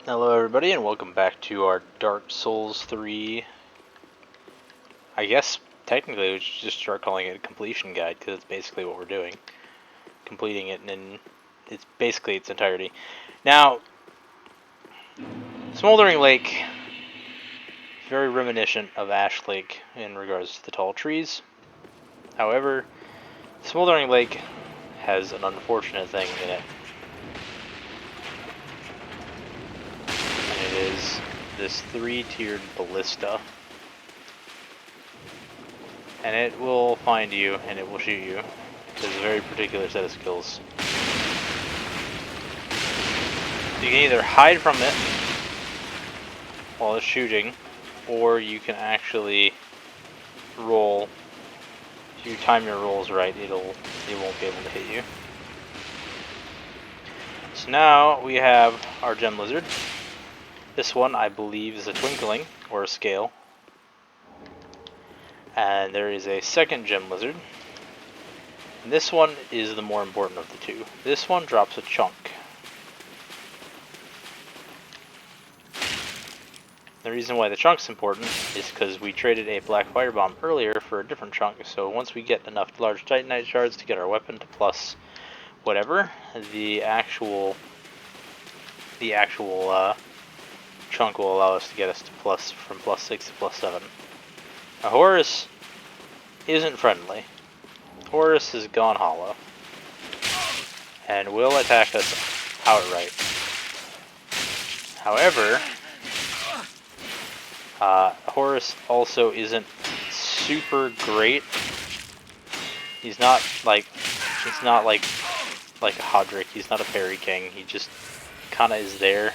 Hello everybody and welcome back to our Dark Souls 3. I guess technically we should just start calling it a completion guide because it's basically what we're doing. Completing it in it's basically its entirety. Now, Smoldering Lake is very reminiscent of Ash Lake in regards to the tall trees. However, Smoldering Lake has an unfortunate thing in it. Is this 3-tiered ballista, and it will find you and it will shoot you. It's a very particular set of skills. You can either hide from it while it's shooting, or you can actually roll. If you time your rolls right, it won't be able to hit you. So now we have our gem lizard. This one, I believe, is a twinkling, or a scale. And there is a second gem lizard. And this one is the more important of the two. This one drops a chunk. The reason why the chunk's important is because we traded a black firebomb earlier for a different chunk. So once we get enough large Titanite shards to get our weapon to plus whatever, the actual chunk will allow us to get us to from +6 to +7. Now, Horus isn't friendly. Horus has gone hollow and will attack us outright. However, Horus also isn't super great. He's not like a Hodrick. He's not a parry king. He just kind of is there.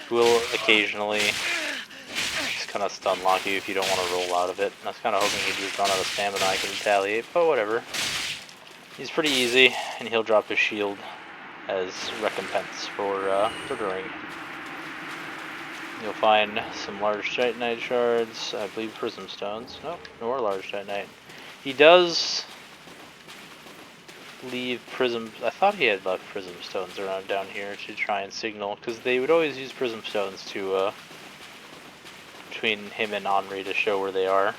Will occasionally just kind of stun lock you if you don't want to roll out of it. And I was kind of hoping he'd just run out of stamina I can retaliate, but whatever. He's pretty easy, and he'll drop his shield as recompense for doing. You'll find some large Titanite shards, I believe prism stones. No, no more large Titanite. He does leave prism. I thought he had left prism stones around down here to try and signal, because they would always use prism stones to between him and Henri to show where they are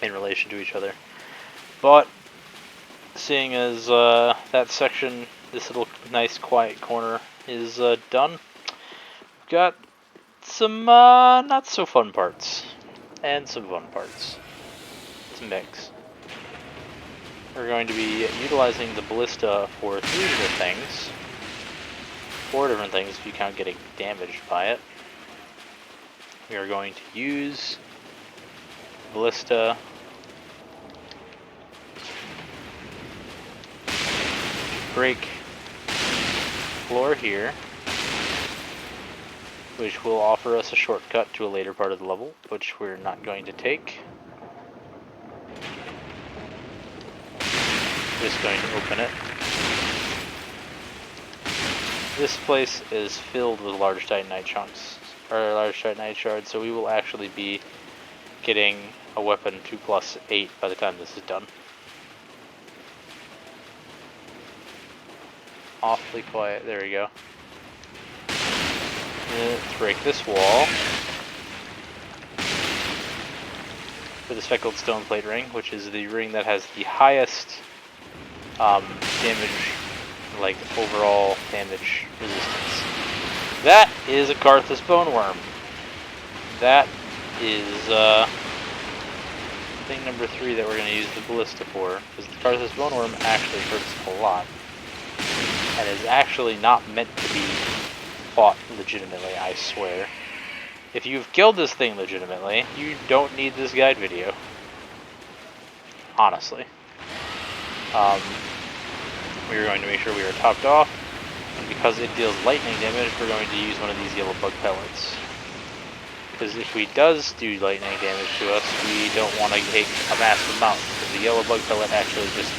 in relation to each other. But seeing as that section, this little nice quiet corner is done, we've got some not so fun parts and some fun parts. It's a mix. We're going to be utilizing the ballista for 3 different things. 4 different things if you count getting damaged by it. We are going to use ballista to break floor here, which will offer us a shortcut to a later part of the level, which we're not going to take. Just going to open it. This place is filled with large Titanite chunks, or large Titanite shards, so we will actually be getting a weapon to +8 by the time this is done. Awfully quiet, there we go. Let's break this wall for the Speckled stone plate ring, which is the ring that has the highest damage, like overall damage resistance. That is a Karthus boneworm. That is thing number 3 that we're going to use the ballista for, because the Karthus boneworm actually hurts a lot, and is actually not meant to be fought legitimately, I swear. If you've killed this thing legitimately, you don't need this guide video. Honestly. We are going to make sure we are topped off, and because it deals lightning damage, we're going to use one of these yellow bug pellets. Because if he does do lightning damage to us, we don't want to take a massive amount, because the yellow bug pellet actually just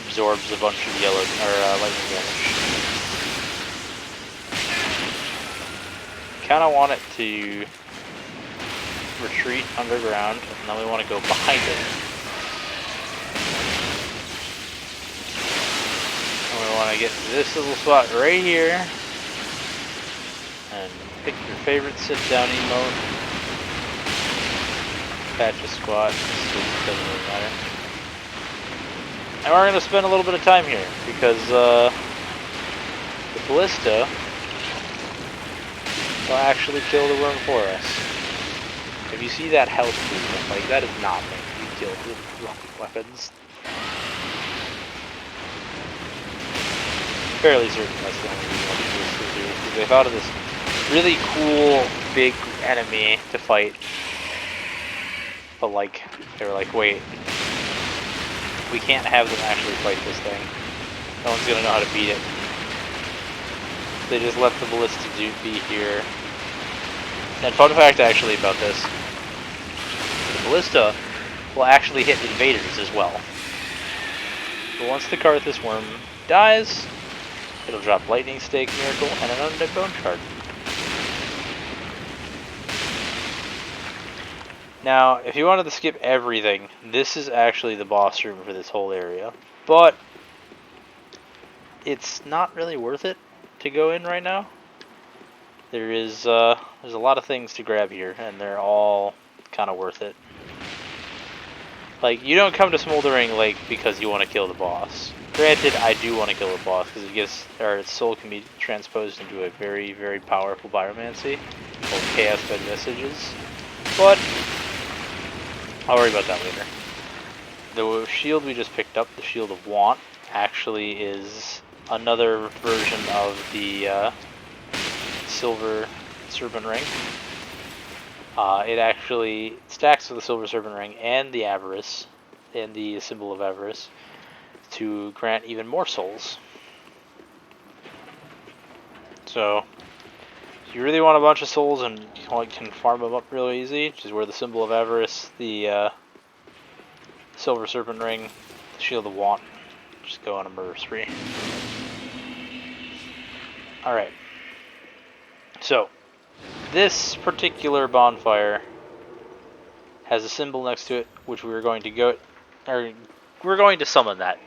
absorbs a bunch of lightning damage. Kind of want it to retreat underground, and then we want to go behind it. And we want to get to this little spot right here, And pick your favorite sit-down emote. Patch a squat. Doesn't really matter. And we're going to spend a little bit of time here because the ballista will actually kill the worm for us. If you see that health movement, like that is not meant to be killed with rocket weapons. Fairly certain that's the only reason why they do this, because they thought of this really cool big enemy to fight, but like they were like, wait, we can't have them actually fight this thing. No one's gonna know how to beat it. They just let the ballista be here. And fun fact actually about this, the ballista will actually hit invaders as well. But once the Karthus worm dies, it'll drop Lightning Stake, Miracle, and an Undead Bone Shard. Now, if you wanted to skip everything, this is actually the boss room for this whole area. But it's not really worth it to go in right now. There's a lot of things to grab here, and they're all kind of worth it. Like, you don't come to Smoldering Lake because you want to kill the boss. Granted, I do want to kill the boss because it gives, or its soul can be transposed into a very, very powerful Pyromancy called Chaos Fed Messages. But I'll worry about that later. The shield we just picked up, the Shield of Want, actually is another version of the Silver Serpent Ring. It actually stacks with the Silver Serpent Ring and the Avarice, and the symbol of Avarice, to grant even more souls. So, if you really want a bunch of souls and you can farm them up real easy, which is where the symbol of Avarice, the Silver Serpent Ring, the Shield of Want, just go on a murder spree. Alright. So, this particular bonfire has a symbol next to it, which we were going to go, or we're going to summon that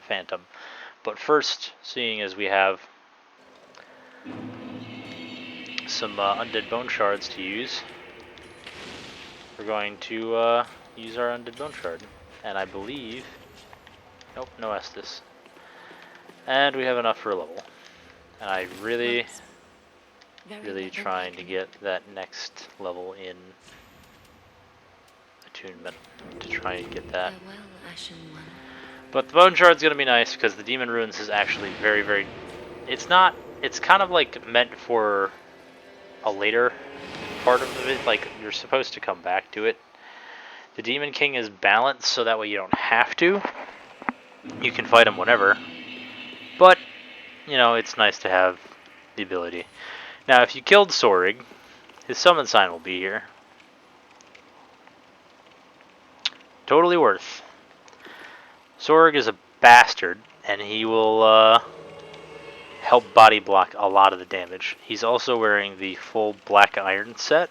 phantom. But first, seeing as we have some undead bone shards to use, we're going to use our undead bone shard. And I believe, nope, no Estus. And we have enough for a level. And I really trying to get that next level in attunement to try and get that. But the bone shard's gonna be nice because the demon ruins is actually very, very. It's kind of like meant for a later part of it. Like you're supposed to come back to it. The Demon King is balanced so that way you don't have to. You can fight him whenever. But you know it's nice to have the ability. Now, if you killed Sorig, his summon sign will be here. Totally worth. Sorig is a bastard, and he will help body block a lot of the damage. He's also wearing the full black iron set,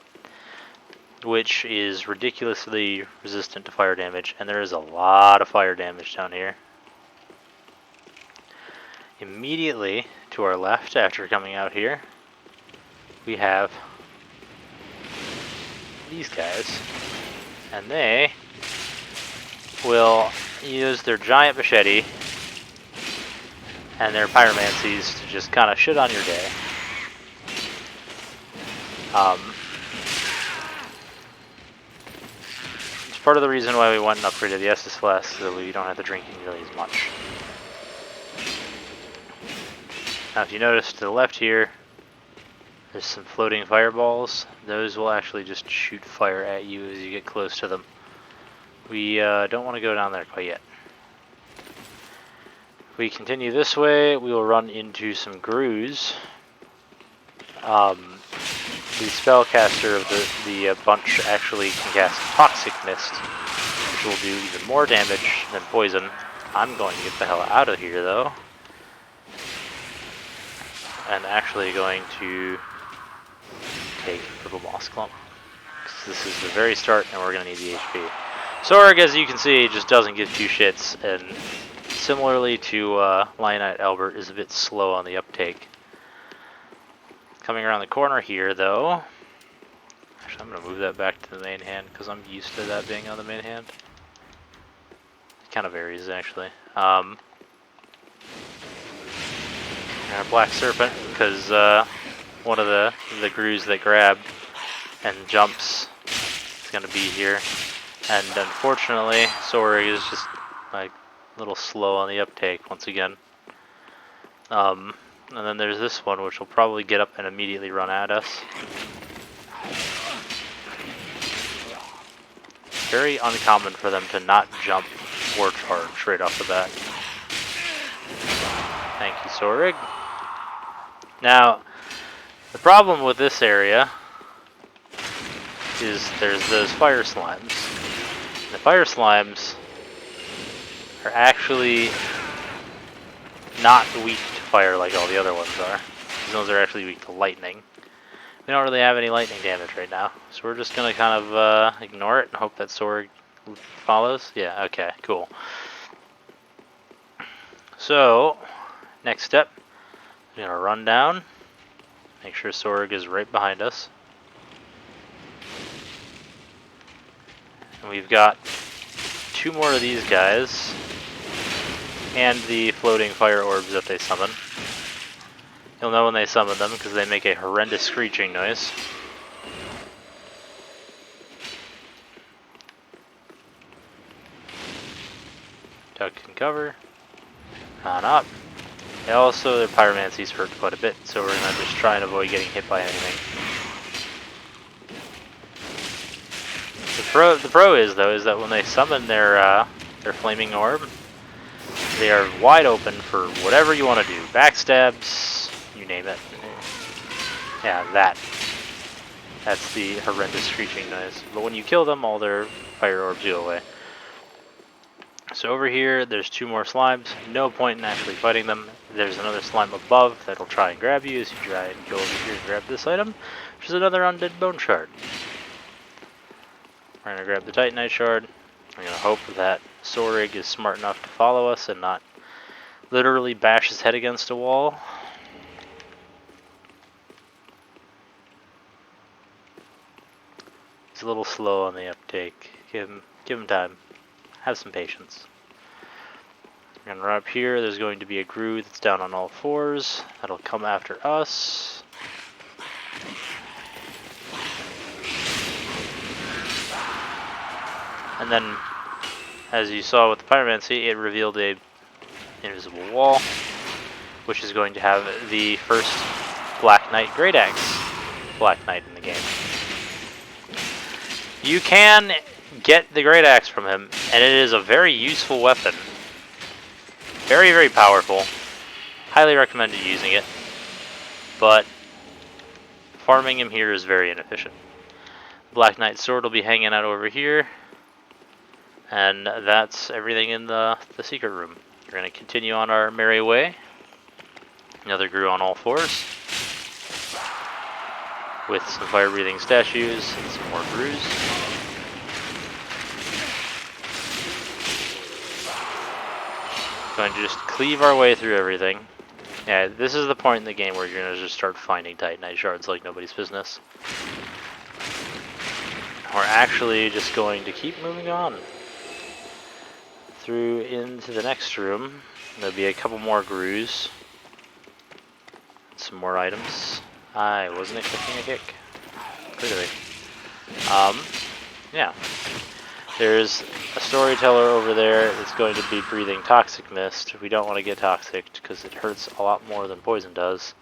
which is ridiculously resistant to fire damage, and there is a lot of fire damage down here. Immediately to our left, after coming out here, we have these guys, and they will use their giant machete and their pyromancies to just kind of shit on your day. It's part of the reason why we went and upgraded the Estus Flask, so we don't have to drink nearly as much. Now if you notice to the left here, there's some floating fireballs. Those will actually just shoot fire at you as you get close to them. We don't want to go down there quite yet. If we continue this way, we will run into some grooves. The spellcaster of the bunch actually can cast Toxic Mist, which will do even more damage than poison. I'm going to get the hell out of here though. And actually going to take Purple Moss Clump. Because this is the very start and we're going to need the HP. Sorig, as you can see, just doesn't give two shits, and similarly to Lionite Albert, is a bit slow on the uptake. Coming around the corner here, though. Actually, I'm going to move that back to the main hand because I'm used to that being on the main hand. It kind of varies, actually. And a Black Serpent because one of the Grews that grab and jumps is going to be here. And unfortunately, Sorg is just like a little slow on the uptake once again. And then there's this one, which will probably get up and immediately run at us. Very uncommon for them to not jump or charge right off the bat. Thank you, Sorg. Now, the problem with this area is there's those fire slimes. The fire slimes are actually not weak to fire like all the other ones are. These ones are actually weak to lightning. We don't really have any lightning damage right now, so we're just gonna kind of ignore it and hope that Sorg follows. Yeah, okay, cool. So, next step, we're gonna run down, make sure Sorg is right behind us. And we've got 2 more of these guys, and the floating fire orbs that they summon. You'll know when they summon them because they make a horrendous screeching noise. Duck can cover. On up. And also, their pyromancies hurt quite a bit, so we're gonna just try and avoid getting hit by anything. The pro is though is that when they summon their flaming orb, they are wide open for whatever you want to do. Backstabs, you name it. Yeah, that's the horrendous screeching noise. But when you kill them, all their fire orbs go away. So over here, there's 2 more slimes. No point in actually fighting them. There's another slime above that'll try and grab you as you try and go over here and grab this item, which is another undead bone shard. We're going to grab the Titanite Shard. I'm going to hope that Sorg is smart enough to follow us and not literally bash his head against a wall. He's a little slow on the uptake. Give him time. Have some patience. We're going to run up here. There's going to be a Gru that's down on all 4s. That'll come after us. And then, as you saw with the Pyromancy, it revealed a invisible wall, which is going to have the first Black Knight Great Axe Black Knight in the game. You can get the Great Axe from him, and it is a very useful weapon. Very, very powerful. Highly recommended using it, but farming him here is very inefficient. Black Knight Sword will be hanging out over here. And that's everything in the secret room. We're going to continue on our merry way. Another Gru on all 4s. With some fire-breathing statues and some more Grus. Going to just cleave our way through everything. Yeah, this is the point in the game where you're going to just start finding Titanite Shards like nobody's business. We're actually just going to keep moving on. Through into the next room. There'll be a couple more Grus. Some more items. I wasn't expecting a kick. Clearly. Yeah. There's a storyteller over there that's going to be breathing toxic mist. We don't want to get toxic because it hurts a lot more than poison does.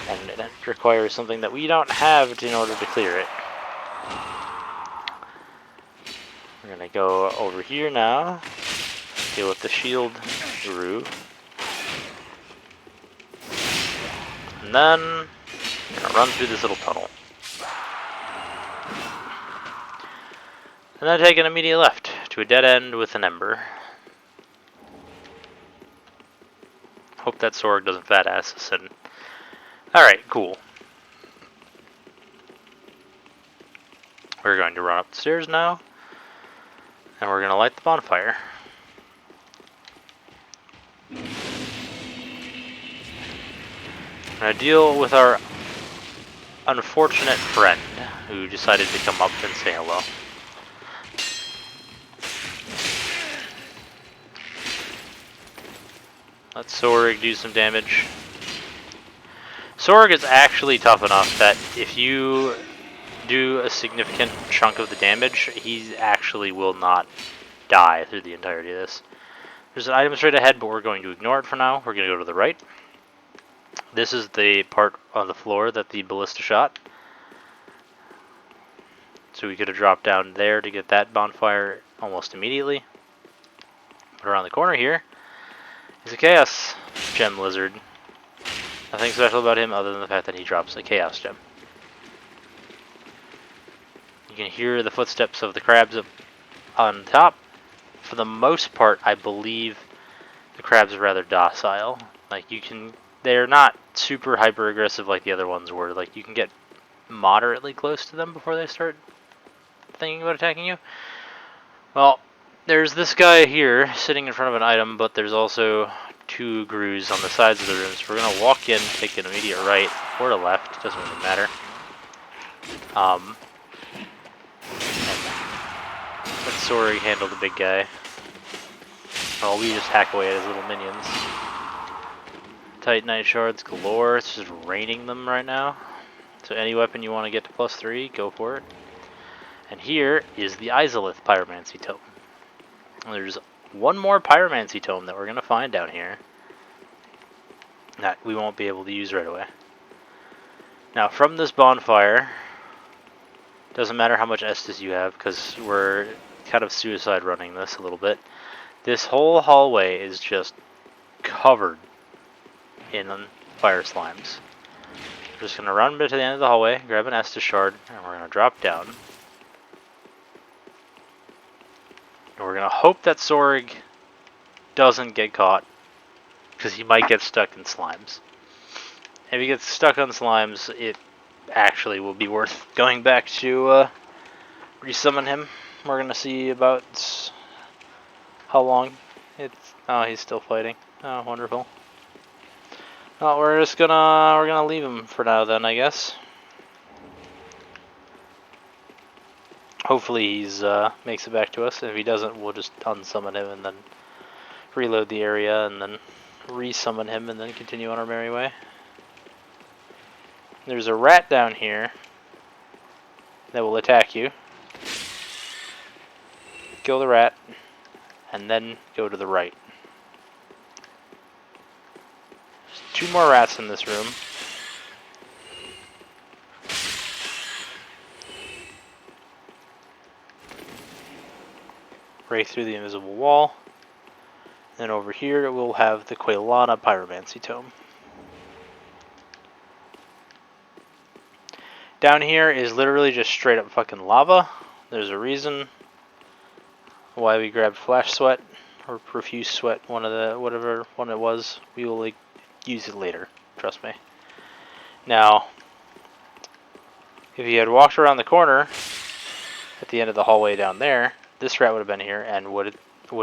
And it requires something that we don't have in order to clear it. We're going to go over here now. Deal with the shield Gru. And then we're going to run through this little tunnel. And then take an immediate left to a dead end with an ember. Hope that Sorg doesn't fat ass us in. Alright, cool. We're going to run up the stairs now. And we're going to light the bonfire. We're going to deal with our unfortunate friend who decided to come up and say hello. Let Sorg do some damage. Sorg is actually tough enough that if you do a significant chunk of the damage, he actually will not die through the entirety of this. There's an item straight ahead, but we're going to ignore it for now. We're going to go to the right. This is the part on the floor that the ballista shot. So we could have dropped down there to get that bonfire almost immediately. But around the corner here is a Chaos Gem Lizard. Nothing special about him other than the fact that he drops a Chaos Gem. You can hear the footsteps of the crabs up on top. For the most part, I believe the crabs are rather docile. Like, they're not super hyper aggressive like the other ones were. Like, you can get moderately close to them before they start thinking about attacking you. Well, there's this guy here sitting in front of an item, but there's also 2 grooves on the sides of the room. So we're gonna walk in, take an immediate right or a left. Doesn't really matter. Let Sorg handle the big guy. Oh, we just hack away at his little minions. Titanite Shards galore. It's just raining them right now. So any weapon you want to get to +3, go for it. And here is the Izalith Pyromancy Tome. There's one more Pyromancy Tome that we're going to find down here that we won't be able to use right away. Now, from this bonfire, doesn't matter how much Estus you have, because we're kind of suicide running this a little bit. This whole hallway is just covered in fire slimes. We're just going to run to the end of the hallway, grab an Estus shard, and we're going to drop down. And we're going to hope that Sorg doesn't get caught, because he might get stuck in slimes. If he gets stuck on slimes, it actually will be worth going back to resummon him. We're going to see about how long it's... Oh, he's still fighting. Oh, wonderful. Well, we're gonna leave him for now then, I guess. Hopefully he's makes it back to us. If he doesn't, we'll just unsummon him and then reload the area and then resummon him and then continue on our merry way. There's a rat down here that will attack you. Kill the rat and then go to the right. There's 2 more rats in this room. Break through the invisible wall. Then over here we'll have the Quelana Pyromancy Tome. Down here is literally just straight up fucking lava. There's a reason why we grabbed Flash Sweat or Profuse Sweat, whatever one it was. We will use it later, trust me. Now, if you had walked around the corner at the end of the hallway down there, this rat would have been here and would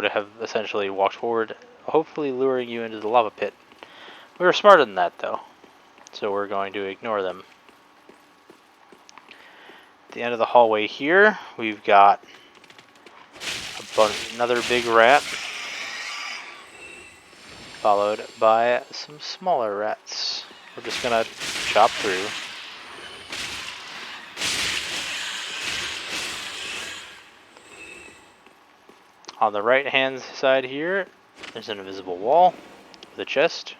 have essentially walked forward, hopefully luring you into the lava pit. We were smarter than that though, so we're going to ignore them. At the end of the hallway here, we've got another big rat, followed by some smaller rats. We're just gonna chop through. On the right hand side here, there's an invisible wall with a chest.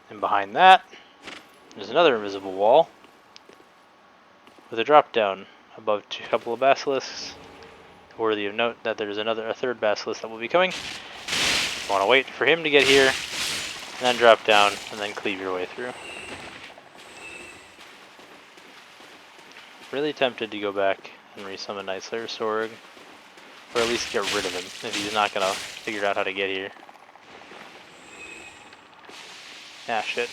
And behind that, there's another invisible wall with a drop down above a couple of basilisks. Worthy of note that there's a third basilisk that will be coming. You want to wait for him to get here, and then drop down, and then cleave your way through. Really tempted to go back and resummon Night Slayer Sorg, or at least get rid of him if he's not gonna figure out how to get here. Ah, shit.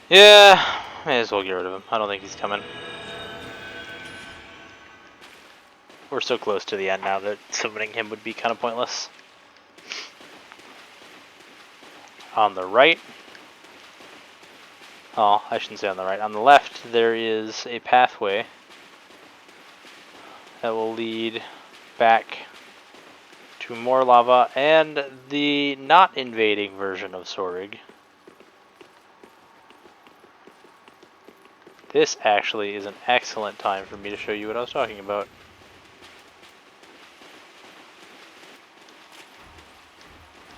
Yeah, may as well get rid of him. I don't think he's coming. We're so close to the end now that summoning him would be kind of pointless. On the right, oh, I shouldn't say on the right, on the left there is a pathway that will lead back to more lava and the not invading version of Sorig. This actually is an excellent time for me to show you what I was talking about.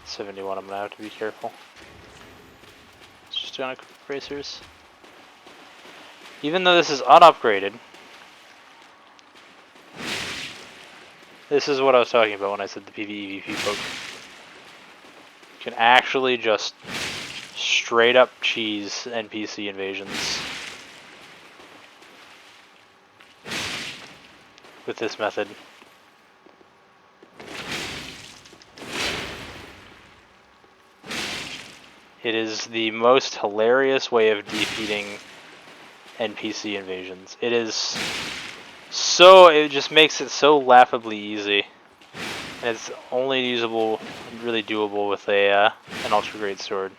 $71, I'm gonna have to be careful. It's just gonna quick bracers. Even though this is unupgraded, this is what I was talking about when I said the PvEVP poke. You can actually just straight up cheese NPC invasions with this method. It is the most hilarious way of defeating NPC invasions. It is so, it just makes it so laughably easy. And it's only usable, really doable with a an ultra great sword.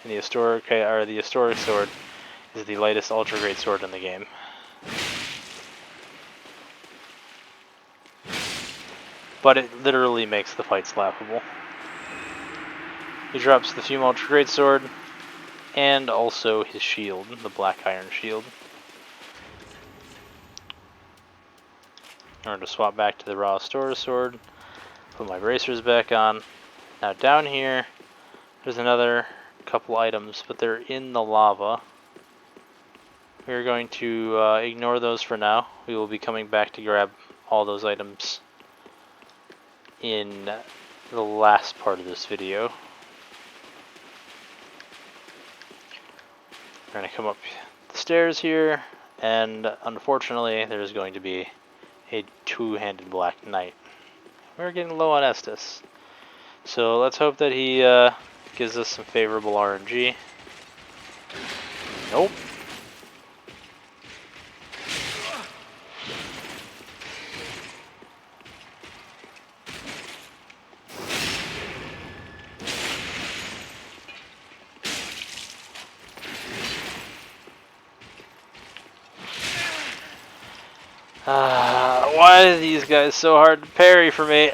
And the historic sword is the lightest ultra great sword in the game. But it literally makes the fights laughable. He drops the Fume Ultra Great Sword and also his shield, the Black Iron Shield. I'm going to swap back to the Raw Store Sword, put my bracers back on. Now down here, there's another couple items, but they're in the lava. We're going to ignore those for now. We will be coming back to grab all those items in the last part of this video. We're going to come up the stairs here, and unfortunately there's going to be a two-handed Black Knight. We're getting low on Estus, so let's hope that he gives us some favorable RNG. Nope. Why are these guys so hard to parry for me?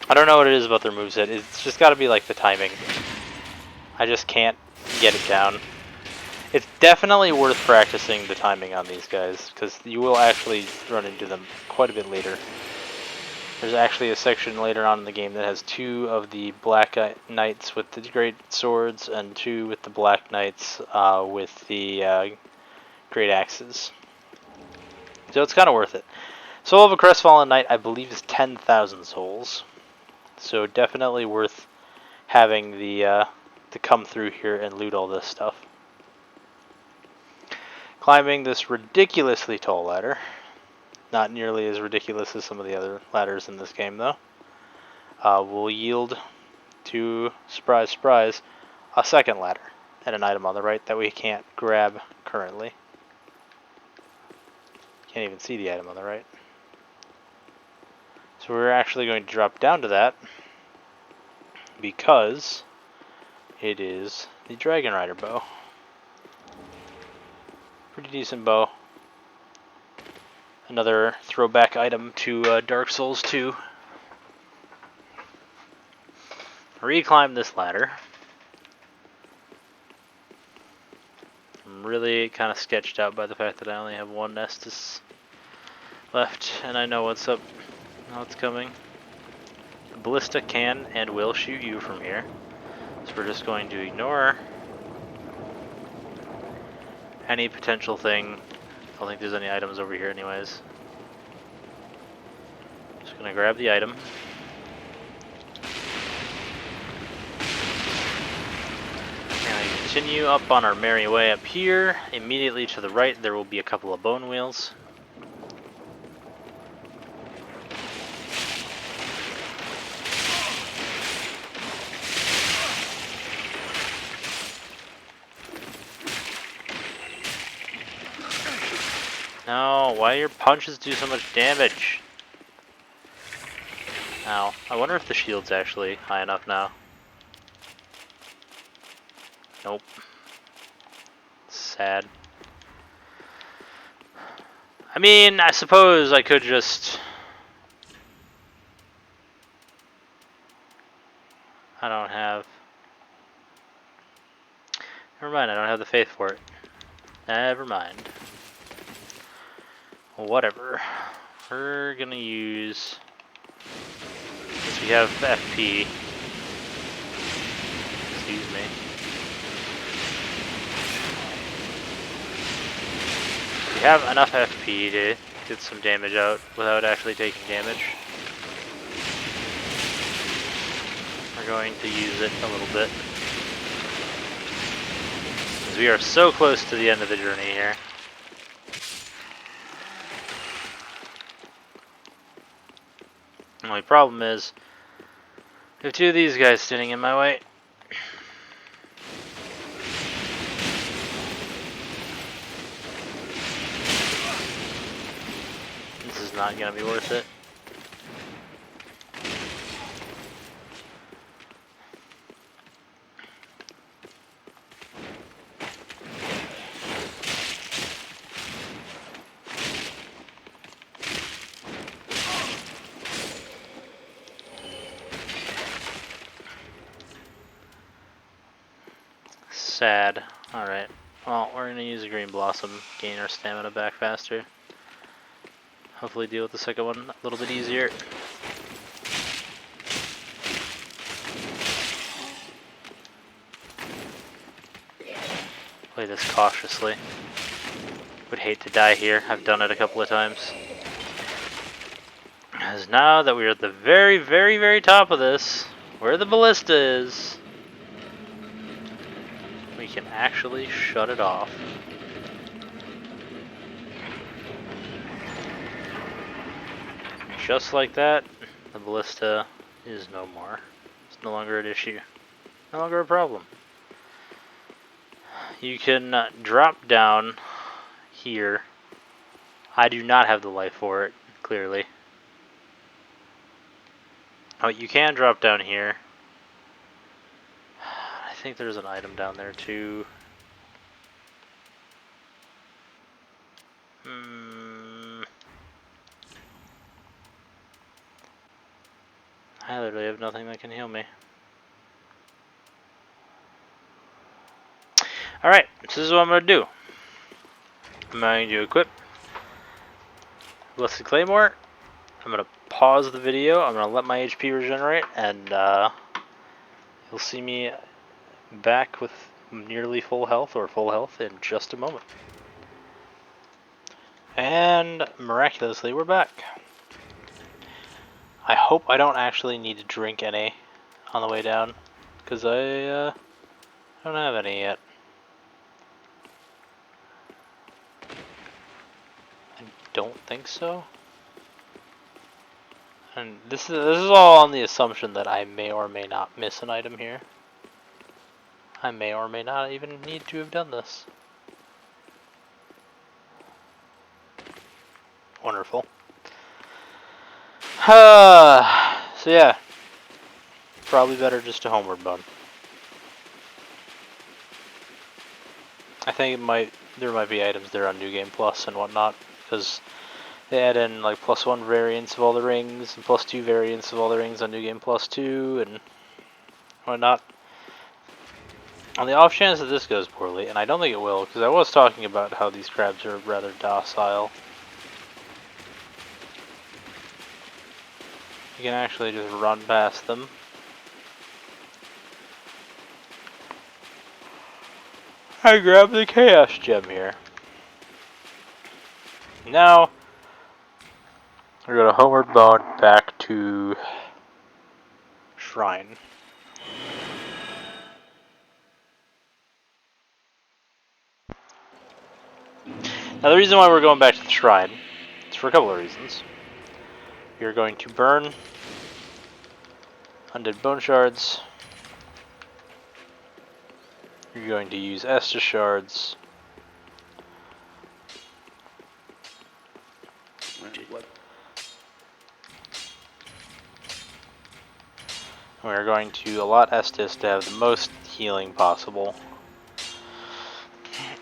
I don't know what it is about their moveset. It's just gotta be like the timing. I just can't get it down. It's definitely worth practicing the timing on these guys, because you will actually run into them quite a bit later. There's actually a section later on in the game that has two of the Black Knights with the Great Swords and two with the Black Knights with the Great Axes. So it's kind of worth it. Soul of a Crestfallen Knight, I believe, is 10,000 souls. So definitely worth having the to come through here and loot all this stuff. Climbing this ridiculously tall ladder. Not nearly as ridiculous as some of the other ladders in this game, though. Will yield to, surprise, surprise, a second ladder and an item on the right that we can't grab currently. Can't even see the item on the right. So we're actually going to drop down to that because it is the Dragon Rider bow. Pretty decent bow. Another throwback item to Dark Souls 2. Reclimb this ladder. I'm really kind of sketched out by the fact that I only have one Estus left, and I know what's up, know what's coming. The ballista can and will shoot you from here, so we're just going to ignore any potential thing. I don't think there's any items over here anyways. Just gonna grab the item. And we continue up on our merry way up here. Immediately to the right there will be a couple of bone wheels. No, why your punches do so much damage? Ow. I wonder if the shield's actually high enough now. Nope. Sad. I mean, I suppose I could just... I don't have... Never mind, I don't have the faith for it. Never mind. Whatever. We're gonna use... Since we have FP... Excuse me. We have enough FP to get some damage out without actually taking damage. We're going to use it a little bit. Because we are so close to the end of the journey here. The only problem is, I have two of these guys standing in my way. This is not going to be worth it. Sad. Alright. Well, we're going to use a green blossom, gain our stamina back faster. Hopefully deal with the second one a little bit easier. Play this cautiously. Would hate to die here. I've done it a couple of times. Because now that we're at the very, very, very top of this, where the ballista is, we can actually shut it off. Just like that, the ballista is no more. It's no longer an issue. No longer a problem. You can drop down here. I do not have the life for it, clearly. Oh, you can drop down here. I think there's an item down there too. I literally have nothing that can heal me. Alright, so this is what I'm going to do. I'm going to equip Blessed Claymore. I'm going to pause the video. I'm going to let my HP regenerate, and you'll see me back with nearly full health or full health in just a moment. And miraculously, we're back. I hope I don't actually need to drink any on the way down, because I don't have any yet. I don't think so. And this is all on the assumption that I may or may not miss an item here. I may or may not even need to have done this. Wonderful. So yeah, probably better just to homeward bound. I think there might be items there on New Game Plus and whatnot, because they add in like +1 variants of all the rings and +2 variants of all the rings on New Game Plus 2 and whatnot. On the off chance that this goes poorly, and I don't think it will, because I was talking about how these crabs are rather docile. You can actually just run past them. I grab the Chaos Gem here. Now, we're going to homeward bound back to Shrine. Now the reason why we're going back to the Shrine is for a couple of reasons. You're going to burn Undead Bone Shards. You're going to use Estus Shards. We're going to allot Estus to have the most healing possible.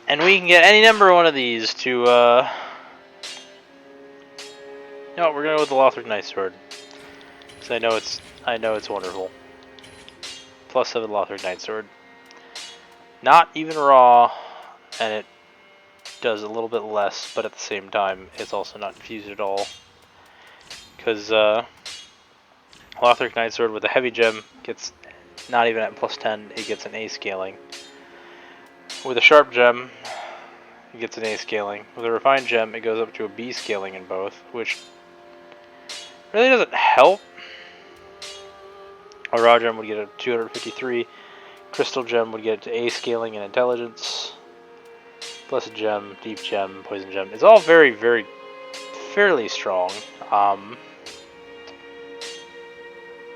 And we can get any number one of these to, no, we're going to go with the Lothric Night Sword. Because I know it's wonderful. +7 Lothric Night Sword. Not even raw, and it does a little bit less, but at the same time, it's also not infused at all. Because, Lothric Night Sword with a heavy gem gets not even at +10, it gets an A scaling. With a sharp gem, it gets an A scaling. With a refined gem, it goes up to a B scaling in both, which really doesn't help. A raw gem would get a 253. Crystal gem would get it to A scaling in intelligence. Blessed gem, deep gem, poison gem. It's all very, very, fairly strong.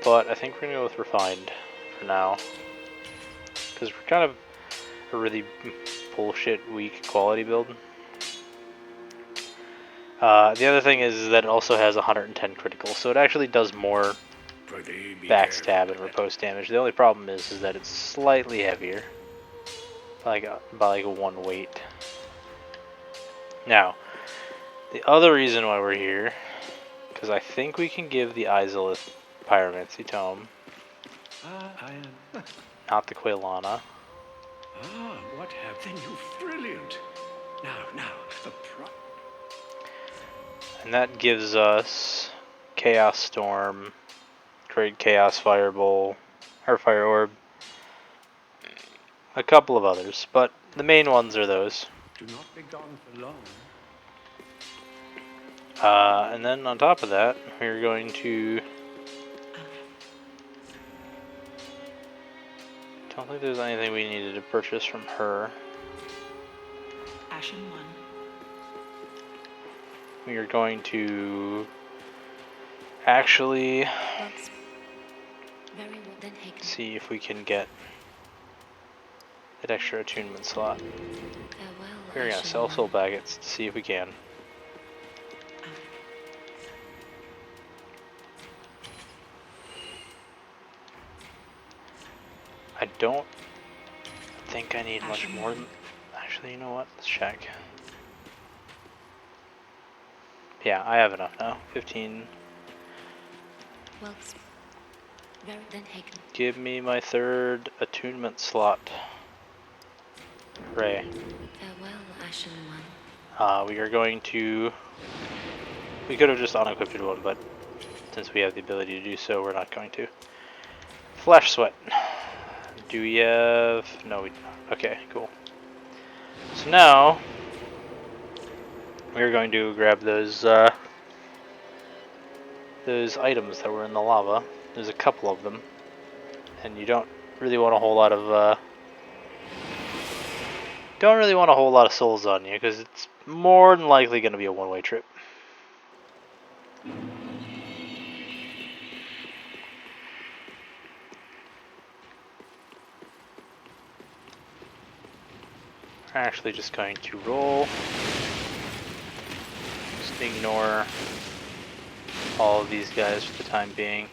But I think we're going to go with refined for now. Because we're kind of a really bullshit weak quality build. The other thing is that it also has 110 critical, so it actually does more backstab and riposte damage. The only problem is that it's slightly heavier, by like a 1 weight. Now, the other reason why we're here, because I think we can give the Izalith Pyromancy Tome, not the Quailana. What have then you brilliant? Now, the And that gives us Chaos Storm, Great Chaos Fireball, or Fire Orb, a couple of others, but the main ones are those. Do not be gone for long. And then on top of that, we're going to... Don't think there's anything we needed to purchase from her. Ashen one. We are going to actually Very well then taken. see if we can get that extra attunement slot. Farewell, We're going to Ashen sell one. soul baggets to see if we can. I don't think I need much more than... Actually, you know what? Let's check. Yeah, I have enough now. 15. Well, very then taken. Give me my third attunement slot. Hooray. Farewell, Ashen one. We are going to... We could have just unequipped one, but since we have the ability to do so, we're not going to. Flesh Sweat. Do we have... No, we don't. Okay, cool. So now, we're going to grab those items that were in the lava. There's a couple of them. And you don't really want a whole lot of... Don't really want a whole lot of souls on you, because it's more than likely going to be a one-way trip. We're actually just going to roll. Just ignore all of these guys for the time being.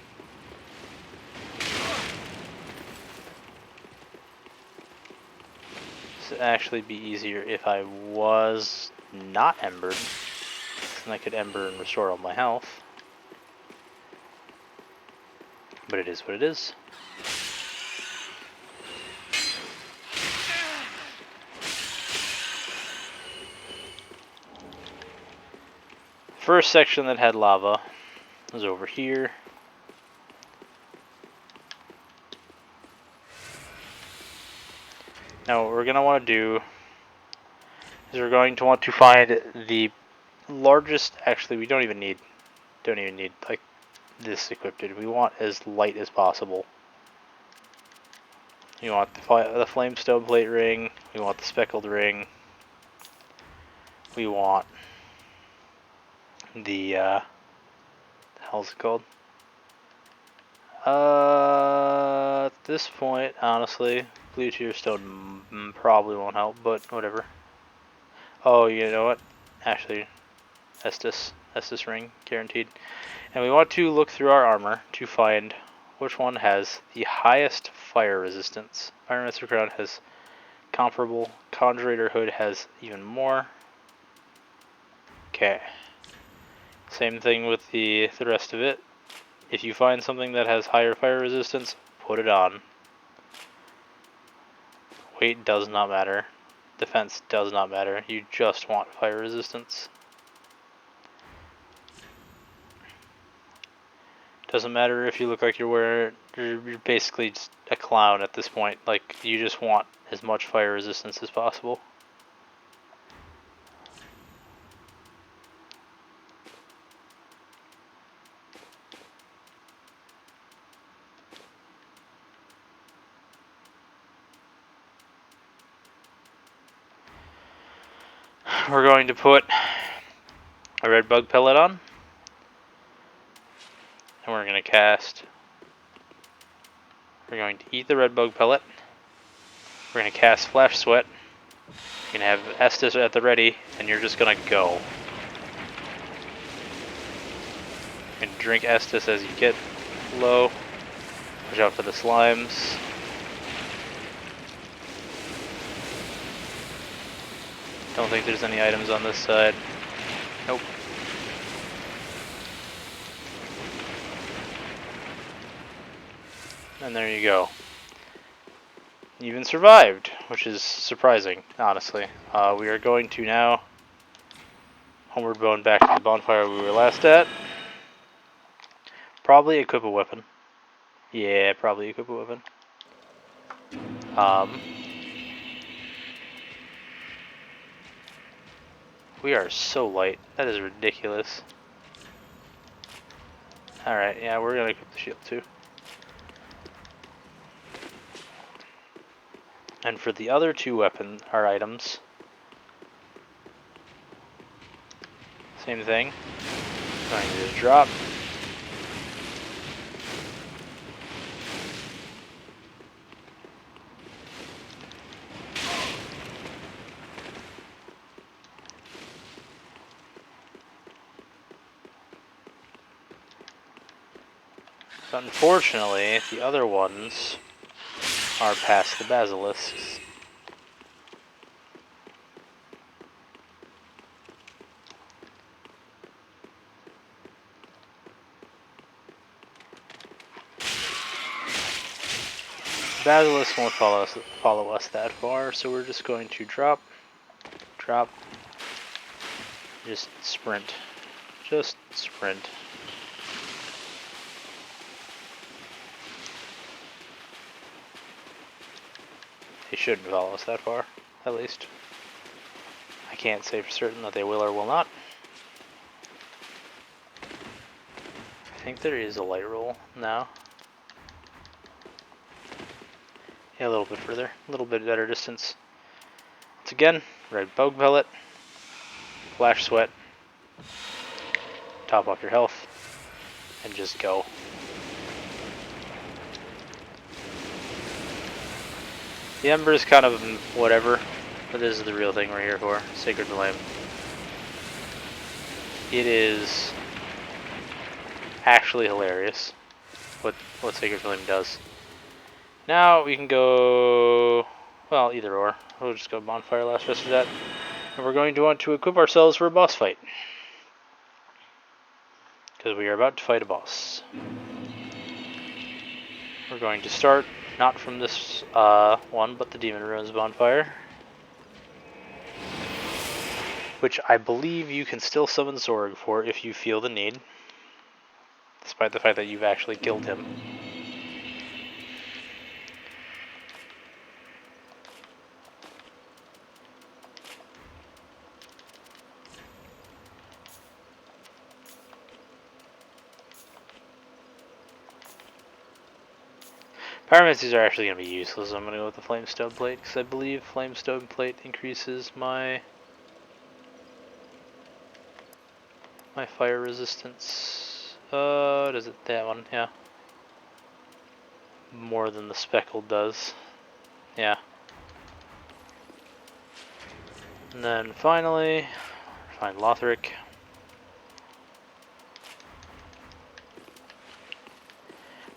This would actually be easier if I was not embered. And I could ember and restore all my health. But it is what it is. First section that had lava was over here. Now what we're going to want to do is we're going to want to find the largest, actually we don't even need like this equipped. We want as light as possible. We want the flamestone plate ring, we want the speckled ring, we want the the hell's it called? At this point, honestly, blue tier stone probably won't help, but whatever. Oh, you know what? Actually, Estus ring, guaranteed. And we want to look through our armor to find which one has the highest fire resistance. Pyromancy Crown has comparable. Conjurator Hood has even more. Okay. Same thing with the rest of it. If you find something that has higher fire resistance, put it on. Weight does not matter. Defense does not matter. You just want fire resistance. Doesn't matter if you look like you're basically just a clown at this point. Like, you just want as much fire resistance as possible. We're going to put a red bug pellet on. And we're going to cast. We're going to eat the red bug pellet. We're going to cast Flash Sweat. You're going to have Estus at the ready, and you're just going to go. You can drink Estus as you get low. Watch out for the slimes. Don't think there's any items on this side. Nope. And there you go. You even survived, which is surprising, honestly. We are going to now homeward bound back to the bonfire we were last at. Probably equip a weapon. Yeah, probably equip a weapon. We are so light. That is ridiculous. Alright, yeah, we're gonna equip the shield too. And for the other two items, same thing. Going to just drop. So unfortunately, the other ones are past the basilisks. Basilisk won't follow us that far, so we're just going to drop, just sprint, just sprint. They shouldn't follow us that far, at least. I can't say for certain that they will or will not. I think there is a light roll now. Yeah, a little bit further, a little bit better distance. Once again, red bug pellet, flash sweat, top off your health, and just go. The Ember is kind of whatever, but this is the real thing we're here for. Sacred Flame. It is actually hilarious what Sacred Flame does. Now we can go, well, either or. We'll just go Bonfire last rest of that. And we're going to want to equip ourselves for a boss fight. Because we are about to fight a boss. We're going to start not from this one, but the Demon Ruins Bonfire. Which I believe you can still summon Zorg for if you feel the need. Despite the fact that you've actually killed him. Pyromancies are actually going to be useless. I'm going to go with the Flamestone Plate, because I believe Flamestone Plate increases my fire resistance. Does it? That one, yeah. More than the Speckled does. Yeah. And then finally, find Lothric.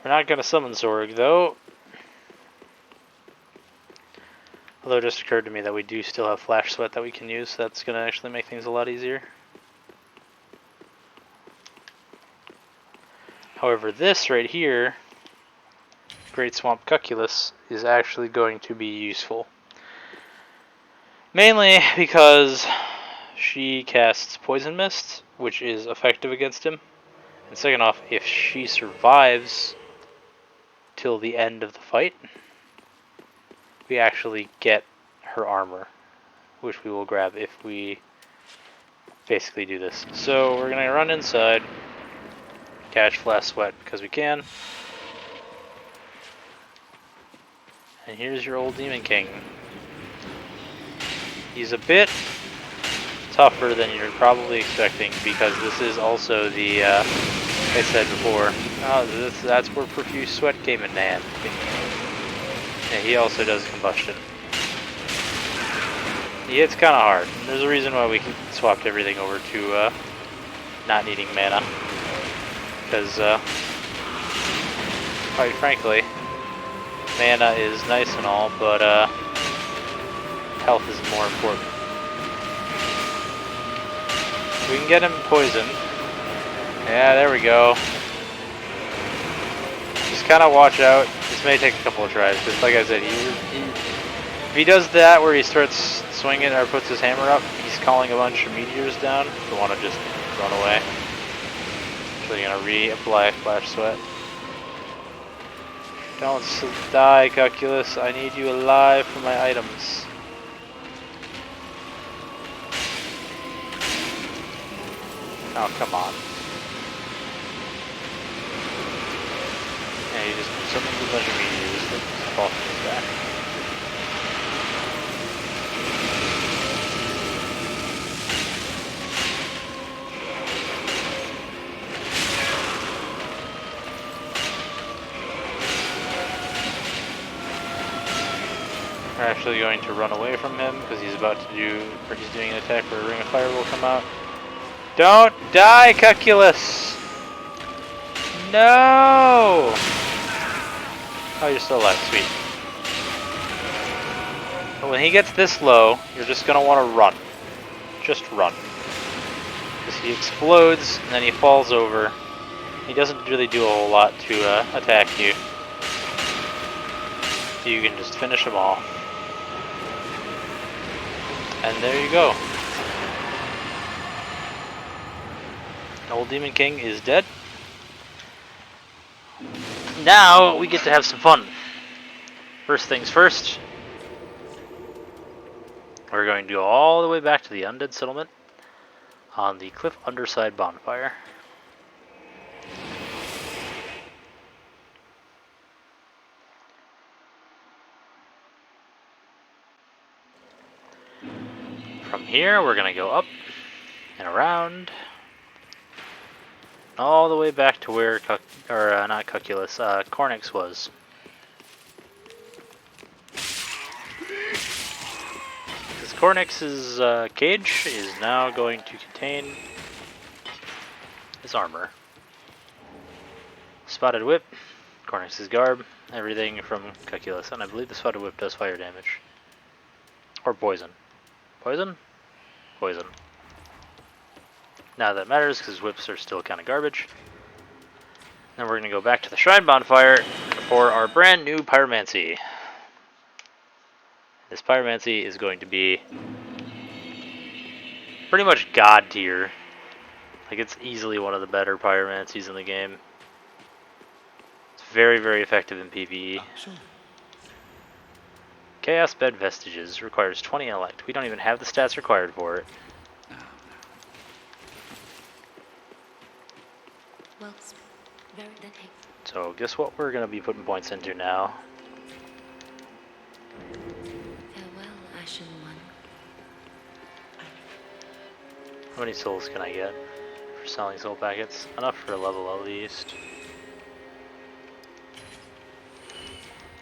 We're not going to summon Zorg, though. Although it just occurred to me that we do still have Flash Sweat that we can use, so that's going to actually make things a lot easier. However, this right here, Great Swamp Cuculus, is actually going to be useful. Mainly because she casts Poison Mist, which is effective against him. And second off, if she survives till the end of the fight, we actually get her armor, which we will grab if we basically do this. So we're going to run inside, catch Flash Sweat because we can. And here's your old Demon King. He's a bit tougher than you're probably expecting because this is also the, like I said before, that's where Profuse Sweat came in hand. Yeah, he also does combustion. He hits kind of hard. There's a reason why we swapped everything over to not needing mana. Because, quite frankly, mana is nice and all, but health is more important. We can get him poisoned. Yeah, there we go. Just kind of watch out. This may take a couple of tries, because like I said, if he does that where he starts swinging or puts his hammer up, he's calling a bunch of meteors down. You'll want to just run away. Actually going to reapply Flash Sweat. Don't die, Cuculus. I need you alive for my items. Oh, come on. Yeah, you just summoned a bunch of meteors that fall from his back. We're actually going to run away from him because he's about to do, or he's doing an attack where a ring of fire will come out. Don't die, Cuculus! No! Oh, you're still alive, sweet. But when he gets this low, you're just gonna want to run. Just run. Because he explodes, and then he falls over. He doesn't really do a whole lot to attack you. So you can just finish him all. And there you go. Old Demon King is dead. Now we get to have some fun. First things first, we're going to go all the way back to the Undead Settlement on the cliff underside bonfire. From here, we're going to go up and around all the way back to where, not Cuculus, Cornyx was. Because Cornyx's cage is now going to contain his armor. Spotted Whip, Cornyx's garb, everything from Cuculus, and I believe the Spotted Whip does fire damage. Or poison. Poison? Poison. Now that matters because whips are still kind of garbage. Then we're going to go back to the Shrine Bonfire for our brand new Pyromancy. This Pyromancy is going to be pretty much god tier. Like, it's easily one of the better Pyromancies in the game. It's very, very effective in PvE. Chaos Bed Vestiges requires 20 intellect. We don't even have the stats required for it. So guess what we're going to be putting points into now? Farewell, Ashen One. How many souls can I get for selling soul packets? Enough for a level at least.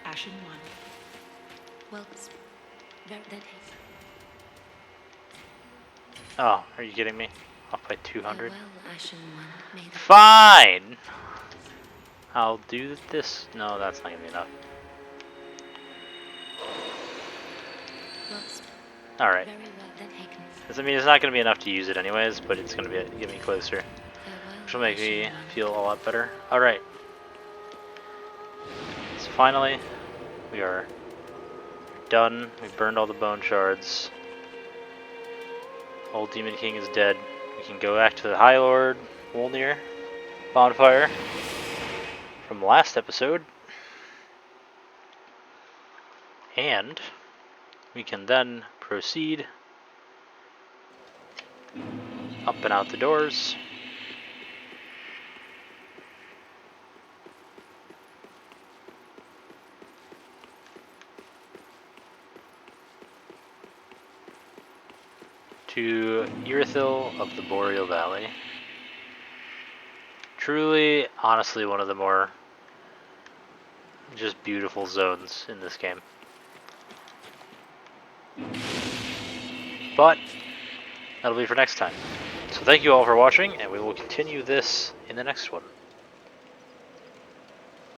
Ashen One. Well, then Oh, are you kidding me? Off by 200? Farewell, Ashen One. May the Fine! I'll do this. No, that's not gonna be enough. Well, All right. very well then, Higgins. I mean, it's not gonna be enough to use it anyways, but it's gonna get me closer, Farewell, which will make me Ashen One. feel a lot better. All right. So finally, we are done. We burned all the bone shards. Old Demon King is dead. We can go back to the High Lord Wolnir Bonfire from the last episode. And we can then proceed up and out the doors. To Irithil of the Boreal Valley. Truly, honestly, one of the more just beautiful zones in this game. But that'll be for next time. So thank you all for watching, and we will continue this in the next one.